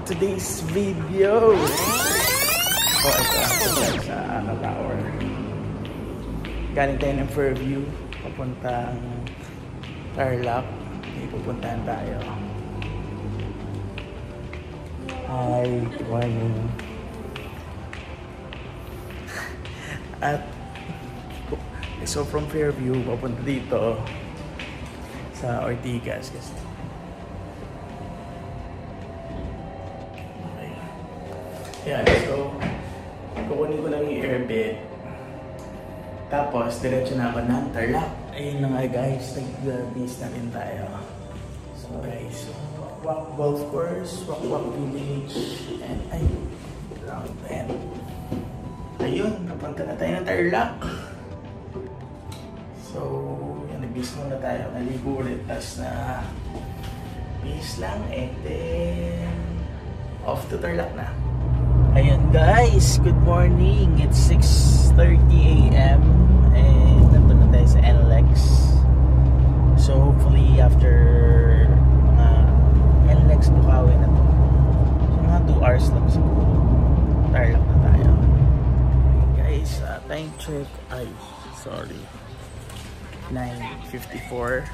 today's video. So ito sa Tower. Galing tayo ng Fairview papuntang Tarlac. May pupuntahan tayo. Hi, good morning. At so from Fairview papunta dito sa Ortigas kasi. Okay. Yeah, so kukunin ko lang yung airbed. Tapos diretso na ako ng Tarlac. Ayun na nga guys, nag-base na rin tayo. So guys, Wakwak Golf Course, Wakwak Village, and ay, round bend. Ayun, napunta na tayo ng Tarlac. So, yan, nag-base muna tayo. Naligo ulit, tapos na base lang, and then off to Tarlac na. Ayun guys, good morning. It's 6:30 AM and nandun na tayo sa NLEX. So hopefully after NLEX Bukawi na to, mga 2 hours lang siguro, Tarlac na tayo. Guys, time check, ay sorry, 9:54.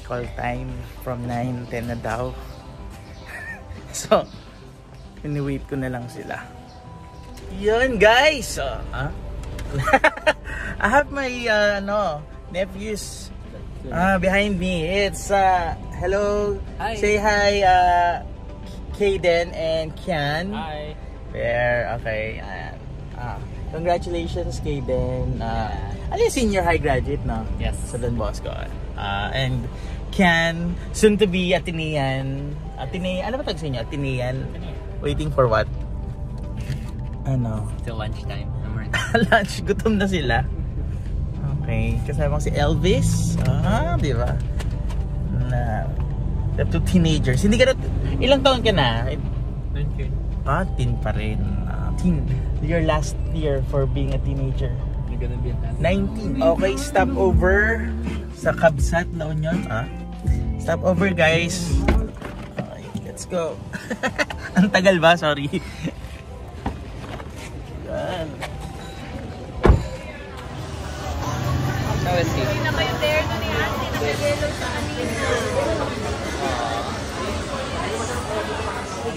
Call time from 9:10 na daw. So ini-wait ko na lang sila. Yun guys! I have my nephews behind me. It's hello. Hi. Say hi Kaden and Kian. Hi. There, okay. Congratulations Kaden. Ano yung senior high graduate no? Yes. Sa Don Bosco. And Kian, soon to be Atenean. Ano ba tag sa inyo? Atenean. Waiting for what? Ano? Till lunchtime. Lunch, gutom na sila. Okay, kasama si Elvis. Di ba? Na, the 2 teenagers. Hindi ka na, ilang taon ka na? 19. Teen pa rin. Teen. Your last year for being a teenager. You're gonna be 19. Okay, stop over sa Kabsat, La Union. Stop over guys. Okay, let's go. Ang tagal ba? Sorry. Yan. Hindi na kayo there na ni Ate, naka-yellow sa kanina.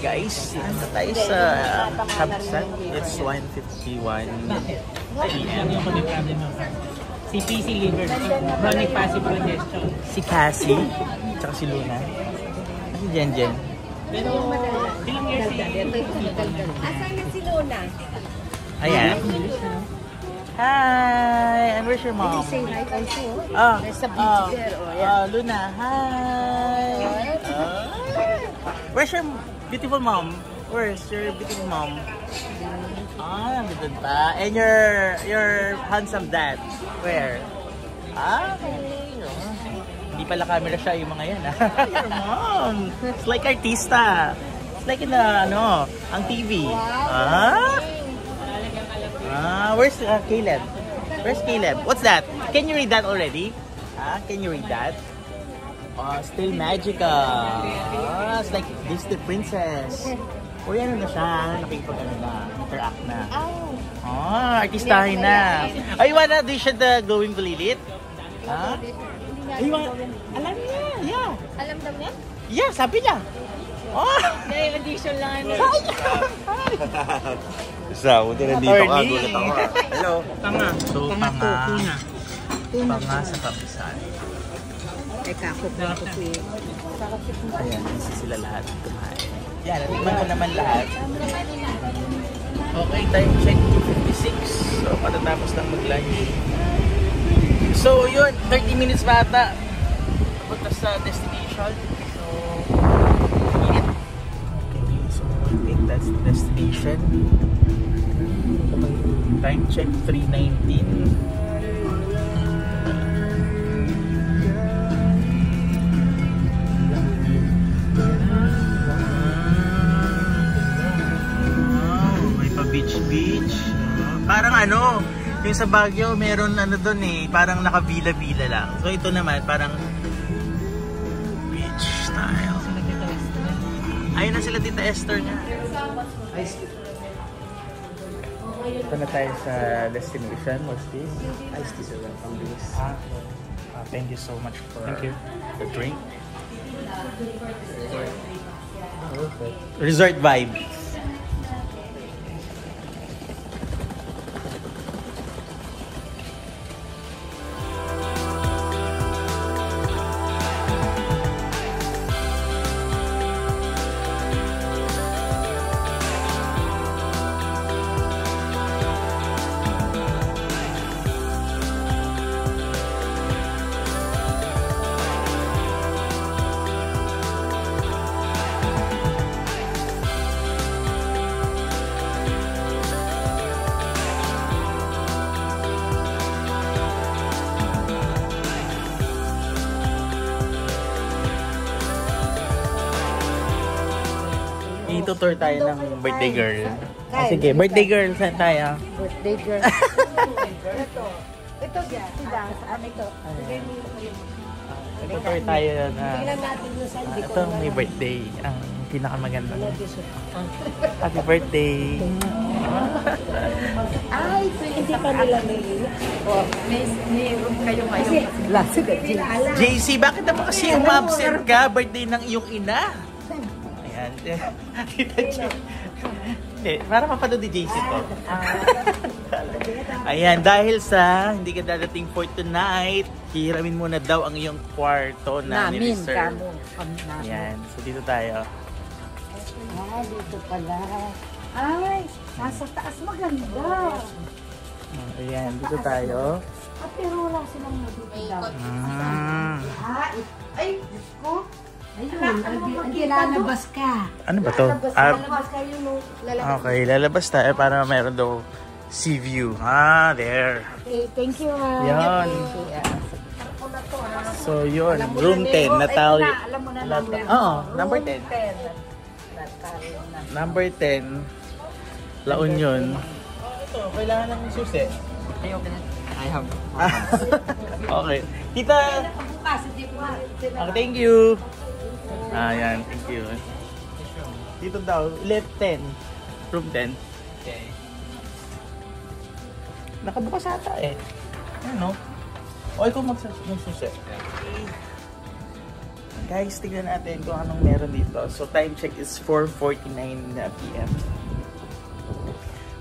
Guys, ito tayo sa Kabsat. It's 1:51 PM. Si PC liver, chronic passive congestion. Si Cassie, tsaka si Luna. Si Jen Jen. Pero ilang years Asan na si Luna? Ayan. Hi! And where's your mom? Say hi also. There's a oh, beach there. Oh, yeah. Luna, hi! Where's your beautiful mom? Where's your beautiful mom? Nandun pa. And your handsome dad? Where? Okay. Hindi pala camera shy yung mga yan. Your mom! It's like artista. It's like in the, ang TV. Wow. Where's Caleb? Where's Caleb? What's that? Can you read that already? Can you read that? Still magical. It's like Disney princess. Ano na siya? Interact na. Artistahin na. Ay, wanna audition the Glowing Bulilit? Ay, alam niya. Yeah. Alam daw niya? Yeah, sabi niya. May audition lang. Isa, buti nandito ka, gulat ako. Hello. Panga. So, panga sa Kabsat. Teka, ako po ako si... Ayan, isa sila lahat kumain. Yan, natikman ko naman lahat. Okay, time check 2:56. So, patatapos lang mag-lunch. So, yun, 30 minutes pa ata. Punta sa destination. So, I think that's the destination. Time check 3:19. Beach. Parang yung sa Baguio meron doon parang naka-villa-villa lang. So ito naman parang beach style. I Ayun na sila Tita Esther niya. Ito na tayo sa destination. What's this? Iced tea, sir. Thank you so much for the drink. Resort vibe. Itutour tayo ng birthday girl. Sige, birthday girl, saan tayo? Birthday girl. Ito sila. Saan ito? Itutour tayo na... Tingnan natin yung saan. Ito may birthday. Ang pinakamaganda. Happy birthday! Ay, hindi pa nila may room kayo ngayon. Last JC, bakit naman kasi umabsent ka? Birthday ng iyong ina? Ayan. Tita J. Hindi, para mapanood ni JC to. Ayan, dahil sa hindi ka dadating for tonight, hiramin mo na daw ang iyong kwarto na ni-reserve. Ayan, so dito tayo. Ah, dito pala. Ay, nasa taas maganda. Ayan, dito tayo. Ah, pero wala silang nagpipila. Ay, Diyos ko. Ayun, hindi lalabas ka. Ano ba to? Lalabas ka yung lalabas. Okay, lalabas tayo para meron daw sea view. There. Okay, thank you. Yan. So yun, room 10, Natalia. Alam mo na number. Oo, number 10. Number 10, La Union. Ito, kailangan ng susi. I have. Okay. Tita. Okay, thank you. Ayan, thank you. Dito daw, left 10. Room 10. Okay. Nakabukas ata eh. Ano? O, ikaw magsusi. Guys, tignan natin kung anong meron dito. So, time check is 4:49 p.m.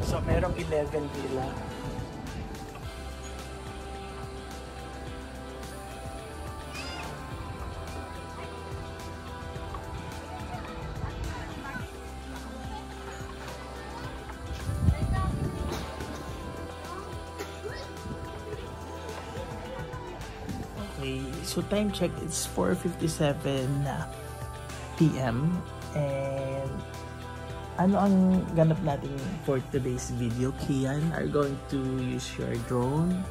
So, merong 11 villa. So time check it's 4:57 p.m. and ano ang ganap natin for today's video? Kian are going to use your drone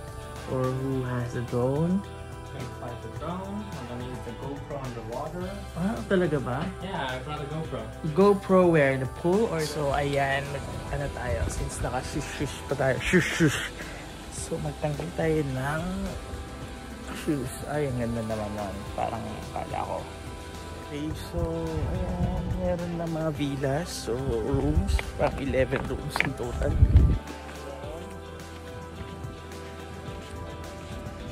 or who has a drone? I'm gonna fly the drone. I'm gonna use the GoPro underwater. Ah, talaga ba? Yeah, I brought a GoPro. GoPro where? In the pool? Or so ayan, ano tayo? Since naka-shush pa tayo. Shush. So magtanggal tayo ng shoes. Ay, ang ganda naman. Parang kala ko. Okay, so ayan, meron na mga villas. So rooms, parang 11 rooms in total.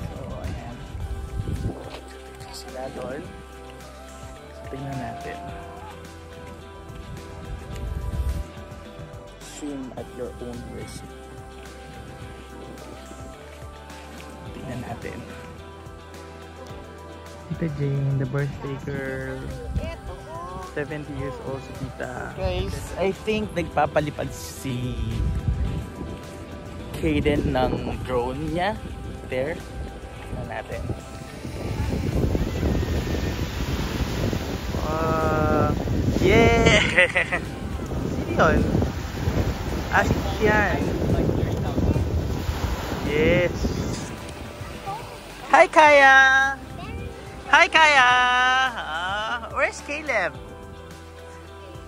So ayan. Sila doon. So tingnan natin. Swim at your own risk. Tingnan natin. Tita Jane, the birthday girl. 70 years old si Tita. Guys, I think nagpapalipad si Kaden ng drone niya. There. Tignan natin. Yeah! Sino yun? Ah, si Kian. Yes. Hi, Kaya! Hi, Kaya! Where's Caleb?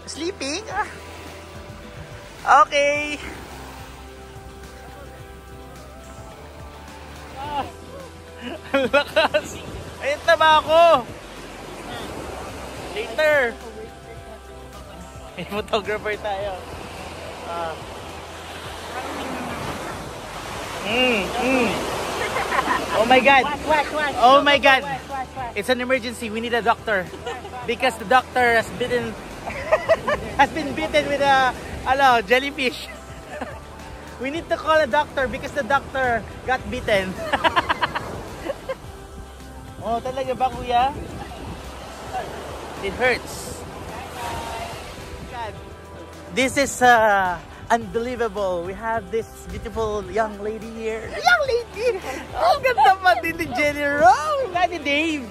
Sleeping? Okay. Ang lakas! Ayun na ba ako? Later! May photographer tayo. Oh my God! Oh my God! It's an emergency. We need a doctor because the doctor has been bitten with a jellyfish. We need to call a doctor because the doctor got bitten. Oh, talaga ba, kuya? It hurts. God. This is unbelievable. We have this beautiful young lady here. Young lady! Oh, ganda pa din ni Jenny Rose! Ni Dave!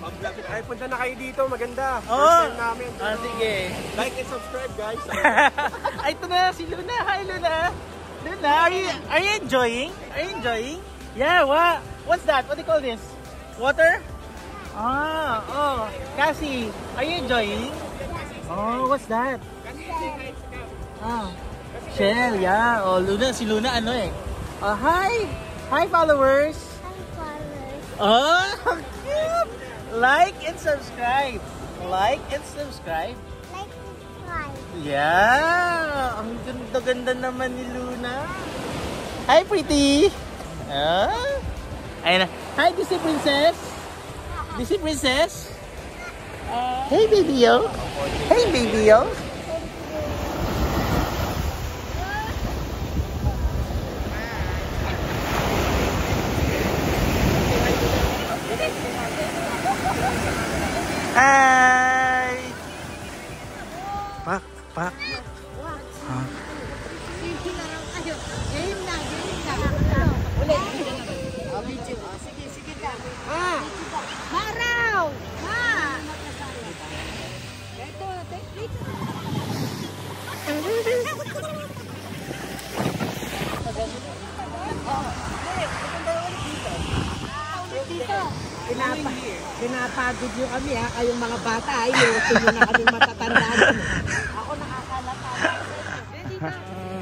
Ay, punta na kayo dito. Maganda. Oh. First time namin. Sige. Like and subscribe, guys. Ay, ito na si Luna. Hi, Luna. Luna, are you enjoying? Are you enjoying? Yeah, what's that? What do you call this? Water? Oh. Cassie, are you enjoying? Oh, what's that? Shell, yeah. Oh, Luna, si Luna ano eh. Hi! Hi, followers! Oh, cute! Like and subscribe. Like and subscribe. Yeah! Ang ganda-ganda naman ni Luna. Hi, pretty! Ayun na. Hi, Disney Princess! Disney Princess! Hey, baby-o! Hey, baby-o! Hi! Pak. Maraw! Pinapagod nyo kami ha, kayong mga bata ay ilusin nyo na kaming matatandaan. Ako nakakalata.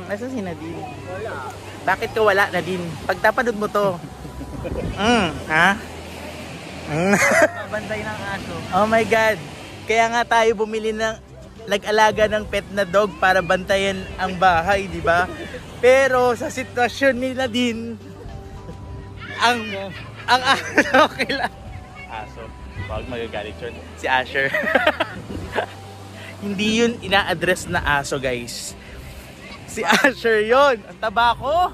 Nasa si Nadine? Bakit ka wala, Nadine? Pagtapanood mo to. Ha? Bantay ng aso. Oh my God. Kaya nga tayo bumili ng nag-alaga ng pet na dog para bantayan ang bahay, di ba? Pero sa sitwasyon ni Nadine, ang okay lang. Aso. Wag magagalit yun. Si Asher. Hindi yun ina-address na aso, guys. Si Asher yun. Ang taba ko.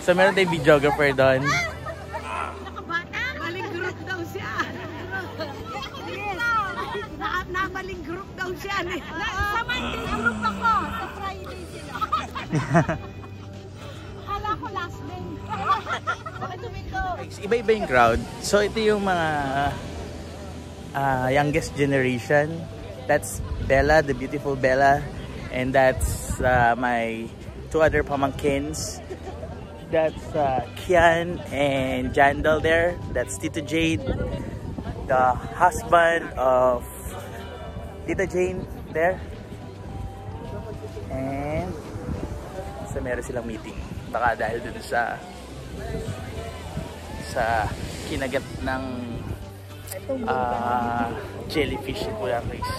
So meron tayong videographer doon. Baling group daw siya. Nabaling group daw siya. Sa Monday group ako. Sa Friday sila. Akala ko last day. Bakit tumito? Iba-iba yung crowd. So ito yung mga youngest generation. That's Bella, the beautiful Bella. And that's my two other pamangkins. That's Kian and Jandal there. That's Tito Jade, the husband of Tita Jane there. And so meron silang meeting. Baka dahil dun sa kinagat ng jellyfish si Kuya Chris.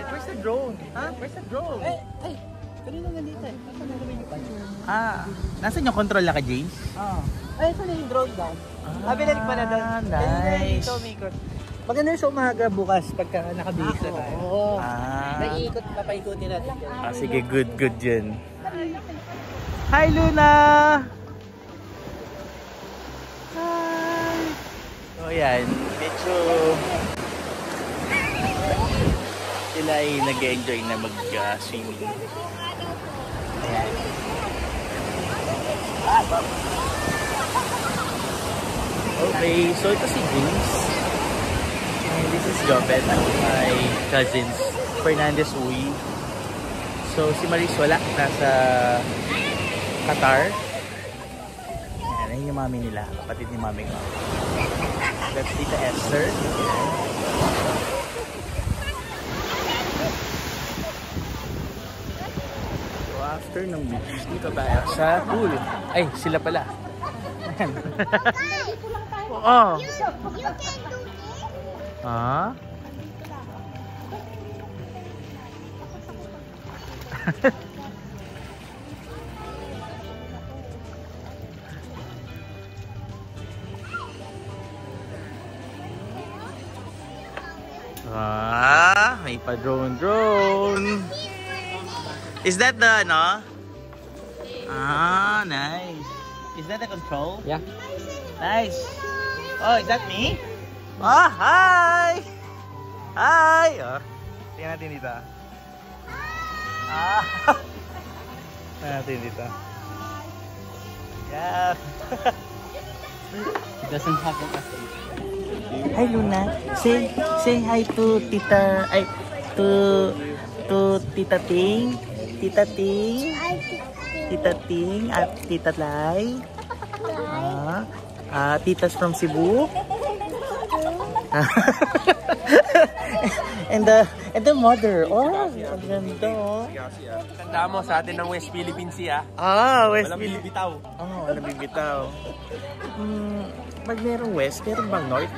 Where's the drone? Huh? Where's the drone? Hey! Kanina nandito eh. Nasaan na naman yung patch? Nasaan yung control na ka, James? Ay, ito na yung drone daw. Binalik pa na doon. Nice. Maganda sa umaga bukas pagka nakabihis na tayo. Oo. Naiikot, papaikutin natin. Sige, good yun. Hi, Luna! Hi! So, yan. Medyo sila ay nag-enjoy na mag-swimming. Okay, so ito si James. And this is Jobet, my cousins, Fernandez Uy. So si Maris wala, nasa Qatar. Ayan yung mami nila, kapatid ni mami ko. That's Tita Esther. After ng beach, dito tayo sa pool. Ay, sila pala. Oh. You can do this. Ah. Ah, may pa drone. Is that the no? Ah, nice. Is that the control? Yeah. Nice. Oh, is that me? Oh, hi. Hi. Oh, tingnan natin dito. Ah. Tingnan natin dito. Yeah. It doesn't have a custom. Hi Luna. Say hi to Tita to Tita Ting. Tita Ting. Tita Ting at Tita Lai. Titas from Cebu. and the mother. Oh, ang ganda. Oh. Tandaan mo sa atin ng West Philippine Sea. West Walang Philippines. bibitaw. Walang bibitaw. Pag merong West, meron bang North?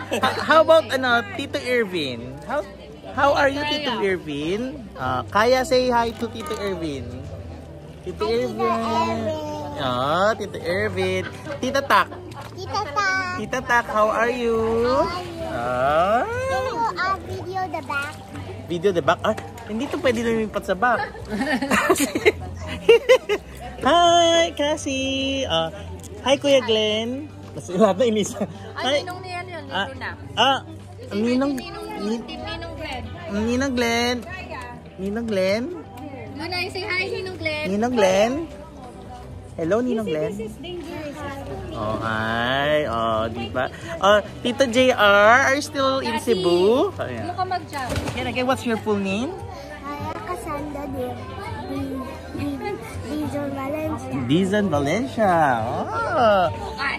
How about Tito Irvin? How are you, Tito Irvin? Kaya say hi to Tito Irvin. Tito Irvin. Tito Irvin. Tita Tak. Tita Tak, how are you? Video the back. Video the back? Hindi to pwede lumipat sa back. Hi, Cassie. Hi, Kuya Glenn. Mas lahat na inisa. Ay, ninong niyan yun. Luna. Ninong Glenn. Ninong Glenn. Ninong Glenn. Luna, say hi, Ninong Glenn. Ninong Glenn. Hello, Ninong Glenn. Oh, hi. Oh, di ba? Tito JR, are you still in Cebu? Ano ka mag-jump? Okay, what's your full name? Cassandra Dizon Valencia. Dizon Valencia.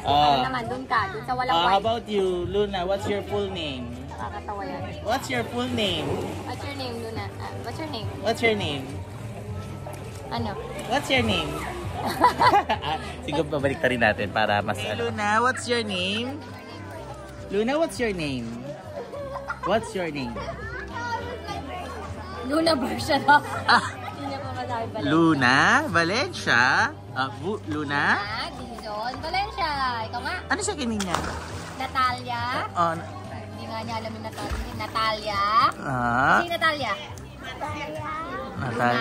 Oh. Naman, dun ka. Dun sa walang How white. about you, Luna? What's your full name? Nakakatawa yan. What's your full name? What's your name, Luna? What's your name? What's your name? Ano? What's your name? Siguro babalik rin natin para mas Luna, what's your name? Luna, what's your name? What's your name? Luna version of. Hindi niya pa masabi pala. Luna Valencia. Luna? Dizon Valencia. Ikaw nga. Ano sa kinin niya? Natalia. Hindi nga niya alam yung Natalia. Natalia. Si Natalia. Luna.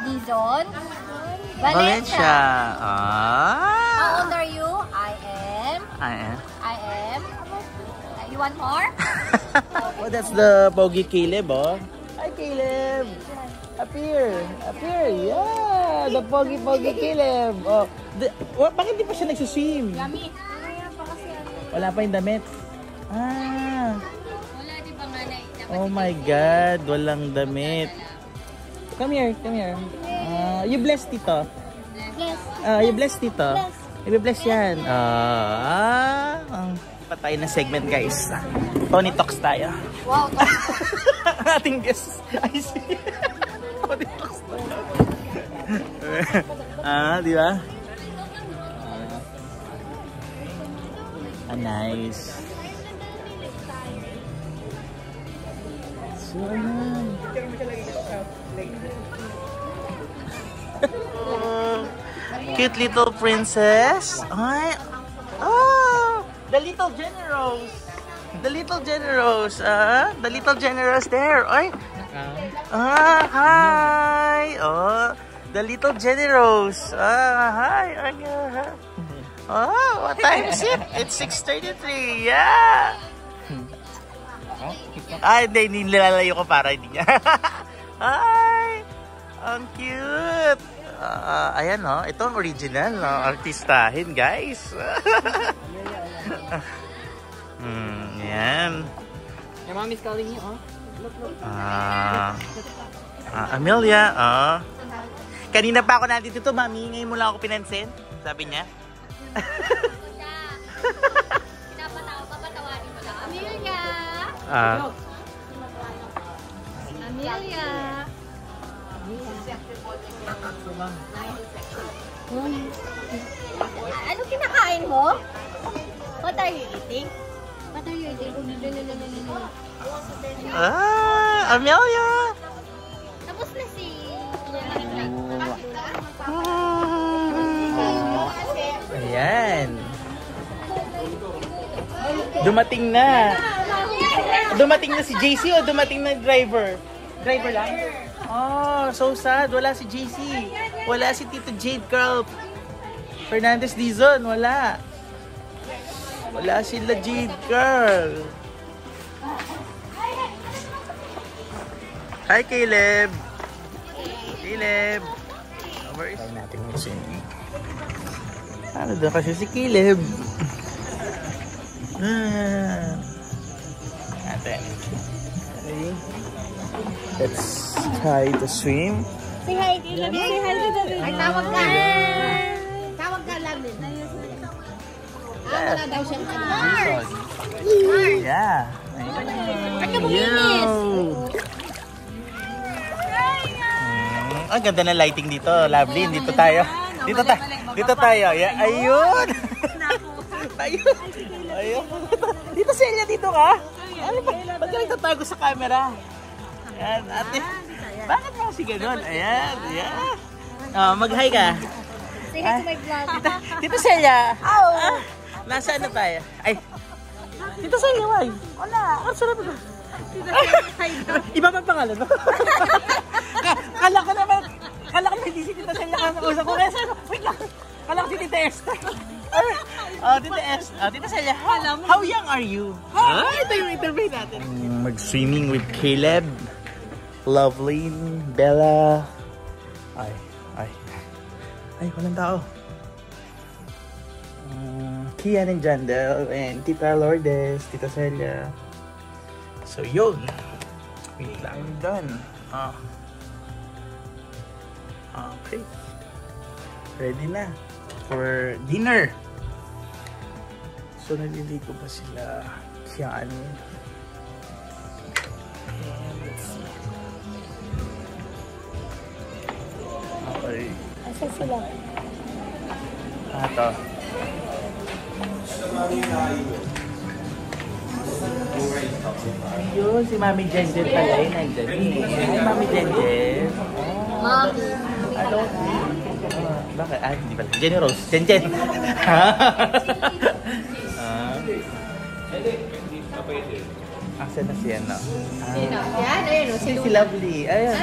Dizon Valencia. How old are you? I am. You want more? Oh, that's the Pogi Caleb, oh. Hi, Caleb. Appear. Yeah, the Pogi Caleb. Oh, bakit di pa siya nagsuswim? Yummy. Wala pa yung damit. Wala, di ba nga na? Oh my God, walang damit. Come here. You bless Tito. Yes. You bless Tito. I-bless yan. Patay na segment, guys. Tony Talks tayo. Wow. Ating guest. I see. Tony Talks tayo. Di ba? Nice. So, cute little princess. The little generous. The little generous there. Hi. The little generous. Hi. What time is it? It's 6:33. Yeah. Hindi nilalayo ko para hindi niya. Hi. Ang cute. Ayan, ito ang original, artistahin, guys. Yan. Your mom is calling you, Amelia, kanina pa ako nandito to, mami. Ngayon mo lang ako pinansin. Sabi niya. Papatawarin mo lang. Amelia! Ano kinakain mo? mo? What are you eating? What are you eating? Amelia! Tapos na si... Ayan. Dumating na. Dumating na si JC o dumating na driver? Driver lang? Oh, so sad. Wala si JC. Wala si Tito Jade Carl Fernandez Dizon. Wala. Wala sila Jade Carl. Hi, Caleb. Caleb. Where is natin yung swimming? Ano doon kasi si Caleb? Ate. Okay. Let's try to swim. Say hi, Caleb. Say hi to the baby. Ay, tawag ka. Tawag ka lang din. Wala daw siyang Dizon. Yeah. Ang ganda ng lighting dito. Lovely. Dito tayo. Dito tayo. Dito tayo. Yeah. Ayun. Ayun. Ayun. Dito Celia, dito ka. Ano ba? Ba't ka nagtatago sa camera? Ayan, ate. Bakit mo kasi ganun? Ayan. Ayan. Oh, mag-hi ka. Say hi to my vlog. Tito Celia. Nasa ano tayo? Ay. Tito Celia, why? Wala. Ang sarap ito. Iba pa pangalan mo? Kala ko naman hindi si Tita Celia ka ko. Kaya sabi ko, wait lang. Kala ko si Tita Esther. Tita Esther. Tita Celia, how young are you? Ito yung interview natin. Mag-swimming with Caleb, Loveline, Bella. Ay, walang tao. Kian and Jandel, and Tita Lourdes, Tita Celia. So yun. Wait lang. I'm done. Okay. Ready na for dinner. So naliligo pa sila Kian. And let's see. Okay. Asa sila? Ito. Ayun, si Mami Jenjen pala yun. Hi, Mami Jenjen. Mami. Hello. Bakit? Hindi pala. Jenny Rose. Jenjen. Asan na si ano? Yan, ayun. Si Lovely. Ayan.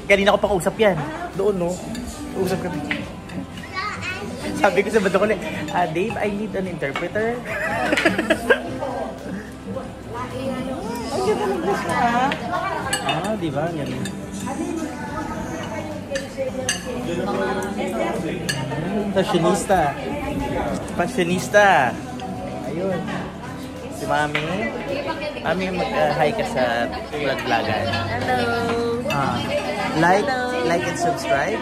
Kanina ko pang usap yan. Doon, no? Usap kami. Sabi ko sa bato ko na, Dave, I need an interpreter. Ang ganda ng dress na, ha? Diba? Yan. Fashionista. Fashionista. Ayun. Si Mami. Mami, mag-hi ka sa vlog-vlogan. Hello. Like and subscribe.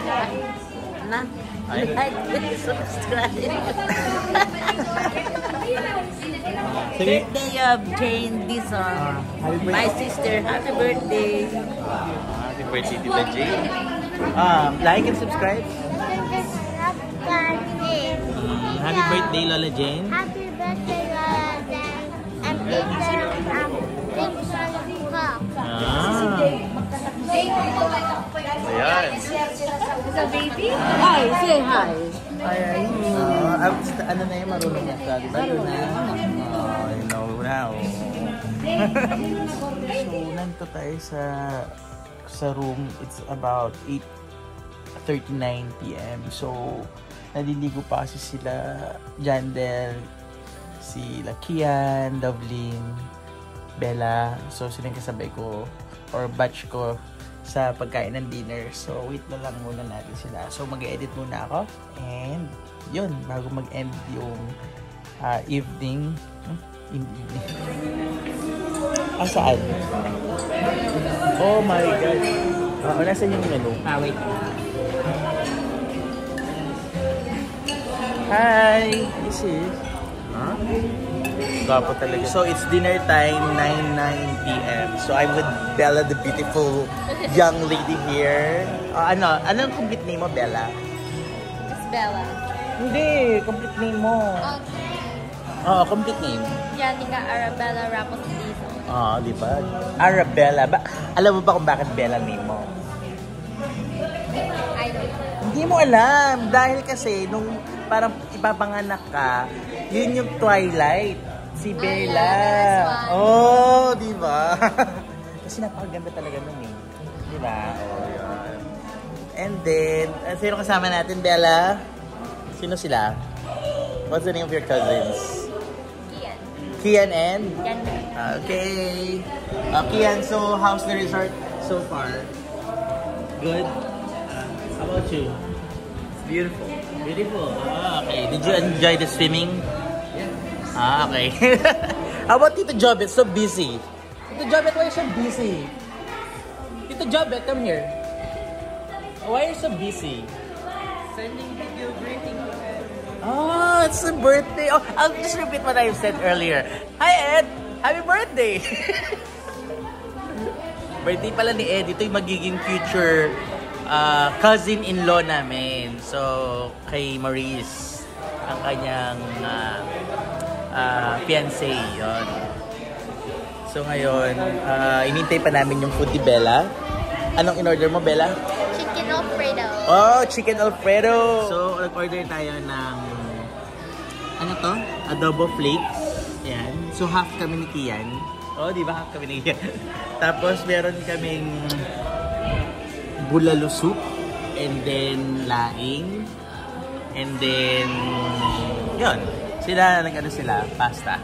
Like and subscribe. Birthday of Jane Dizon. My sister, happy birthday. Happy birthday, Tita Jane. Like and subscribe. Happy birthday, Lola Jane. Happy birthday, Lola Jane. And picture Ayan. Sa baby? Hi, say hi. Ay. Ano na yung marunong niya sa balo na. You know now. So, nandito tayo sa room. It's about 8:39 PM. So, naliligo pa kasi sila Jandel, si Lakian, Loveline, Bella. So, sila yung kasabay ko or batch ko sa pagkain ng dinner. So, wait na lang muna natin sila. So, mag-edit muna ako. And, yun, bago mag-end yung evening. Saan? Oh my God. Nasaan yung menu? Wait. Hi! This is... Gwapo talaga. So, it's dinner time, 9 PM. So, I'm with Bella, the beautiful young lady here. Anong complete name mo, Bella? Just Bella. Hindi. complete name mo. Okay. Oo, complete name. Janica Arabella Ramos Dizon. Oo, di ba? Arabella. Alam mo ba kung bakit Bella name mo? I don't know. Hindi mo alam. Dahil kasi, nung parang ipapanganak ka, yun yung Twilight. Si Bella. yeah, that's why. Oh, di ba? Kasi napakaganda talaga nun eh. Di ba? Oh, yun. And then, sino kasama natin, Bella? Sino sila? What's the name of your cousins? Kian. Kian and? Yan. Okay. Kian, so how's the resort so far? Good? How about you? Beautiful. Beautiful. Okay. Did you enjoy the swimming? Yeah. Okay. How about Tito Jobet? So busy. Tito Jobet, why are you so busy? Tito Jobet, come here. Why are you so busy? Sending video greeting to Ed. Oh, it's a birthday. Oh, I'll just repeat what I said earlier. Hi, Ed! Happy birthday! Birthday pala ni Ed. Ito yung magiging future cousin-in-law namin. So, kay Maurice, ang kanyang fiancé. Yun. So, ngayon, inintay pa namin yung food ni Bella. Anong in-order mo, Bella? Chicken Alfredo. Oh, chicken Alfredo! So, nag-order tayo ng ano to? Adobo flakes. Yan. So, half kami ni Kian. Oh, di ba? Half kami ni Kian. Tapos, meron kaming bulalo soup. And then, laing. And then, yun. Sila, nag-ano sila? Pasta.